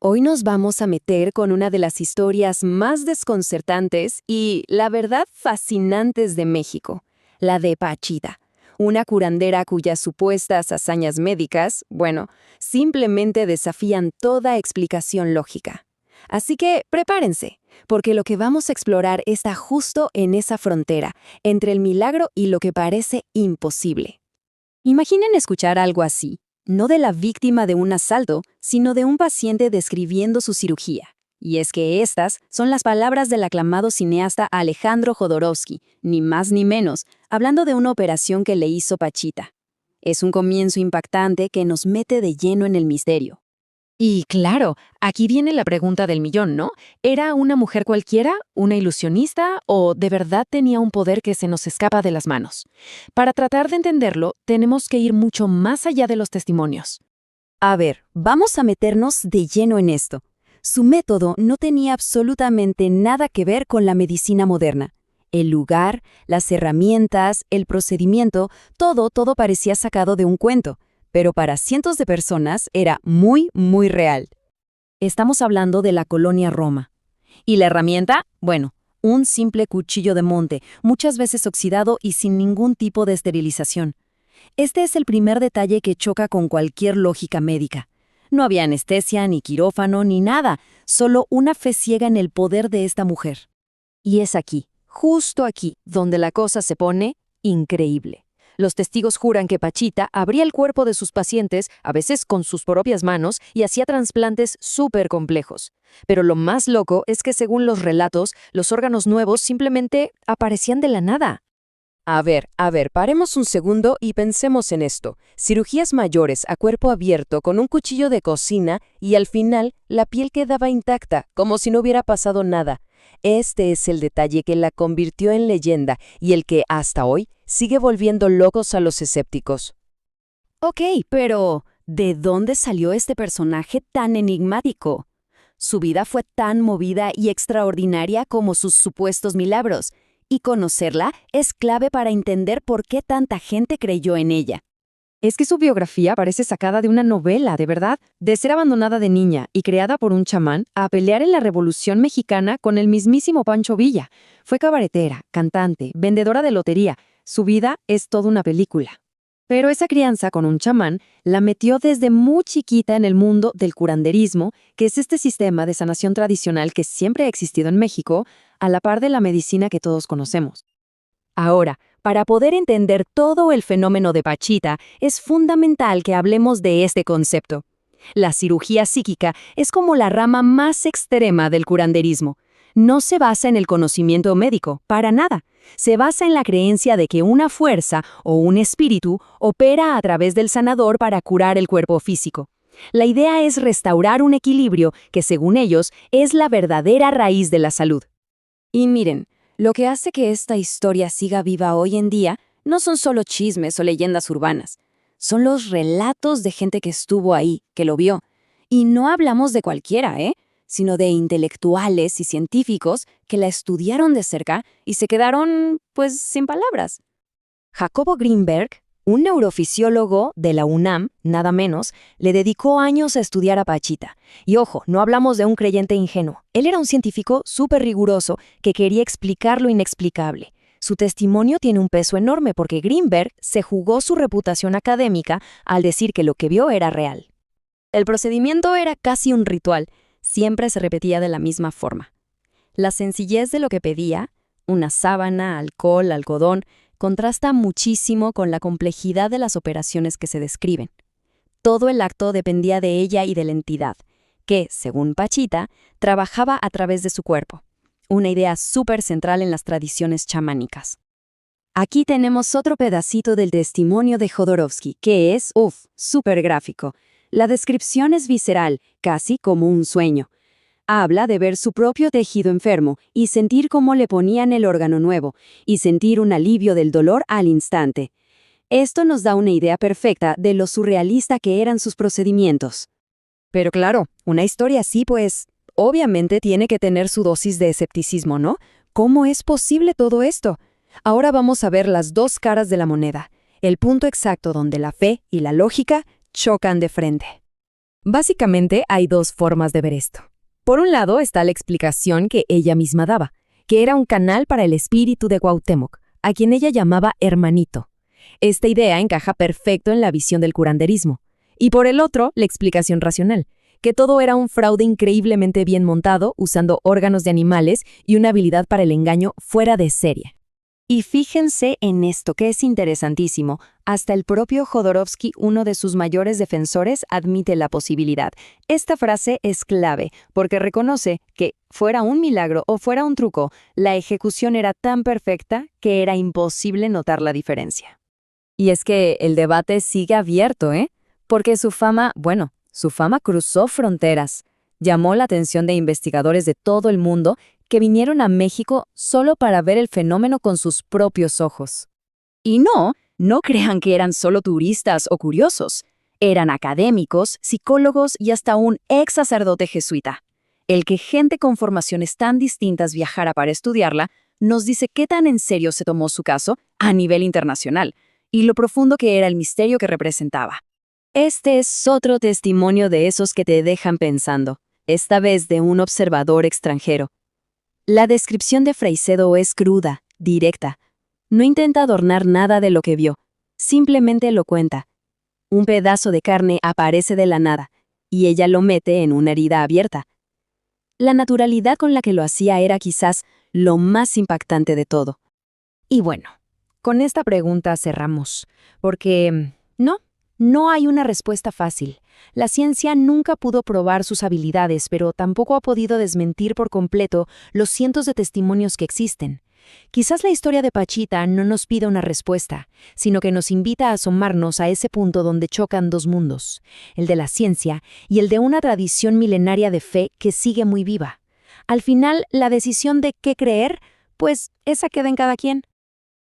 Hoy nos vamos a meter con una de las historias más desconcertantes y, la verdad, fascinantes de México, la de Pachita, una curandera cuyas supuestas hazañas médicas, bueno, simplemente desafían toda explicación lógica. Así que prepárense, porque lo que vamos a explorar está justo en esa frontera, entre el milagro y lo que parece imposible. Imaginen escuchar algo así, no de la víctima de un asalto, sino de un paciente describiendo su cirugía. Y es que estas son las palabras del aclamado cineasta Alejandro Jodorowsky, ni más ni menos, hablando de una operación que le hizo Pachita. Es un comienzo impactante que nos mete de lleno en el misterio. Y claro, aquí viene la pregunta del millón, ¿no? ¿Era una mujer cualquiera, una ilusionista o de verdad tenía un poder que se nos escapa de las manos? Para tratar de entenderlo, tenemos que ir mucho más allá de los testimonios. A ver, vamos a meternos de lleno en esto. Su método no tenía absolutamente nada que ver con la medicina moderna. El lugar, las herramientas, el procedimiento, todo parecía sacado de un cuento. Pero para cientos de personas era muy, muy real. Estamos hablando de la colonia Roma. ¿Y la herramienta? Bueno, un simple cuchillo de monte, muchas veces oxidado y sin ningún tipo de esterilización. Este es el primer detalle que choca con cualquier lógica médica. No había anestesia, ni quirófano, ni nada, solo una fe ciega en el poder de esta mujer. Y es aquí, justo aquí, donde la cosa se pone increíble. Los testigos juran que Pachita abría el cuerpo de sus pacientes, a veces con sus propias manos, y hacía trasplantes súper complejos. Pero lo más loco es que según los relatos, los órganos nuevos simplemente aparecían de la nada. A ver, paremos un segundo y pensemos en esto. Cirugías mayores a cuerpo abierto con un cuchillo de cocina y al final la piel quedaba intacta, como si no hubiera pasado nada. Este es el detalle que la convirtió en leyenda y el que, hasta hoy, sigue volviendo locos a los escépticos. Ok, pero ¿de dónde salió este personaje tan enigmático? Su vida fue tan movida y extraordinaria como sus supuestos milagros, y conocerla es clave para entender por qué tanta gente creyó en ella. Es que su biografía parece sacada de una novela, de verdad. De ser abandonada de niña y creada por un chamán a pelear en la Revolución Mexicana con el mismísimo Pancho Villa. Fue cabaretera, cantante, vendedora de lotería. Su vida es toda una película. Pero esa crianza con un chamán la metió desde muy chiquita en el mundo del curanderismo, que es este sistema de sanación tradicional que siempre ha existido en México, a la par de la medicina que todos conocemos. Ahora, para poder entender todo el fenómeno de Pachita, es fundamental que hablemos de este concepto. La cirugía psíquica es como la rama más extrema del curanderismo. No se basa en el conocimiento médico, para nada. Se basa en la creencia de que una fuerza o un espíritu opera a través del sanador para curar el cuerpo físico. La idea es restaurar un equilibrio que, según ellos, es la verdadera raíz de la salud. Y miren, lo que hace que esta historia siga viva hoy en día no son solo chismes o leyendas urbanas. Son los relatos de gente que estuvo ahí, que lo vio. Y no hablamos de cualquiera, sino de intelectuales y científicos que la estudiaron de cerca y se quedaron, pues, sin palabras. Jacobo Greenberg, un neurofisiólogo de la UNAM, nada menos, le dedicó años a estudiar a Pachita. Y ojo, no hablamos de un creyente ingenuo. Él era un científico súper riguroso que quería explicar lo inexplicable. Su testimonio tiene un peso enorme porque Greenberg se jugó su reputación académica al decir que lo que vio era real. El procedimiento era casi un ritual. Siempre se repetía de la misma forma. La sencillez de lo que pedía, una sábana, alcohol, algodón, contrasta muchísimo con la complejidad de las operaciones que se describen. Todo el acto dependía de ella y de la entidad, que, según Pachita, trabajaba a través de su cuerpo. Una idea súper central en las tradiciones chamánicas. Aquí tenemos otro pedacito del testimonio de Jodorowsky, que es, súper gráfico. La descripción es visceral, casi como un sueño. Habla de ver su propio tejido enfermo y sentir cómo le ponían el órgano nuevo, y sentir un alivio del dolor al instante. Esto nos da una idea perfecta de lo surrealista que eran sus procedimientos. Pero claro, una historia así, pues, obviamente tiene que tener su dosis de escepticismo, ¿no? ¿Cómo es posible todo esto? Ahora vamos a ver las dos caras de la moneda, el punto exacto donde la fe y la lógica chocan de frente. Básicamente hay dos formas de ver esto. Por un lado está la explicación que ella misma daba, que era un canal para el espíritu de Cuauhtémoc, a quien ella llamaba hermanito. Esta idea encaja perfecto en la visión del curanderismo. Y por el otro, la explicación racional, que todo era un fraude increíblemente bien montado, usando órganos de animales y una habilidad para el engaño fuera de serie. Y fíjense en esto que es interesantísimo. Hasta el propio Jodorowsky, uno de sus mayores defensores, admite la posibilidad. Esta frase es clave porque reconoce que, fuera un milagro o fuera un truco, la ejecución era tan perfecta que era imposible notar la diferencia. Y es que el debate sigue abierto, Porque su fama cruzó fronteras. Llamó la atención de investigadores de todo el mundo que vinieron a México solo para ver el fenómeno con sus propios ojos. Y no crean que eran solo turistas o curiosos. Eran académicos, psicólogos y hasta un ex sacerdote jesuita. El que gente con formaciones tan distintas viajara para estudiarla nos dice qué tan en serio se tomó su caso a nivel internacional y lo profundo que era el misterio que representaba. Este es otro testimonio de esos que te dejan pensando, esta vez de un observador extranjero. La descripción de Freixedo es cruda, directa. No intenta adornar nada de lo que vio, simplemente lo cuenta. Un pedazo de carne aparece de la nada, y ella lo mete en una herida abierta. La naturalidad con la que lo hacía era quizás lo más impactante de todo. Y bueno, con esta pregunta cerramos, porque no hay una respuesta fácil. La ciencia nunca pudo probar sus habilidades, pero tampoco ha podido desmentir por completo los cientos de testimonios que existen. Quizás la historia de Pachita no nos pide una respuesta, sino que nos invita a asomarnos a ese punto donde chocan dos mundos, el de la ciencia y el de una tradición milenaria de fe que sigue muy viva. Al final, la decisión de qué creer, pues esa queda en cada quien.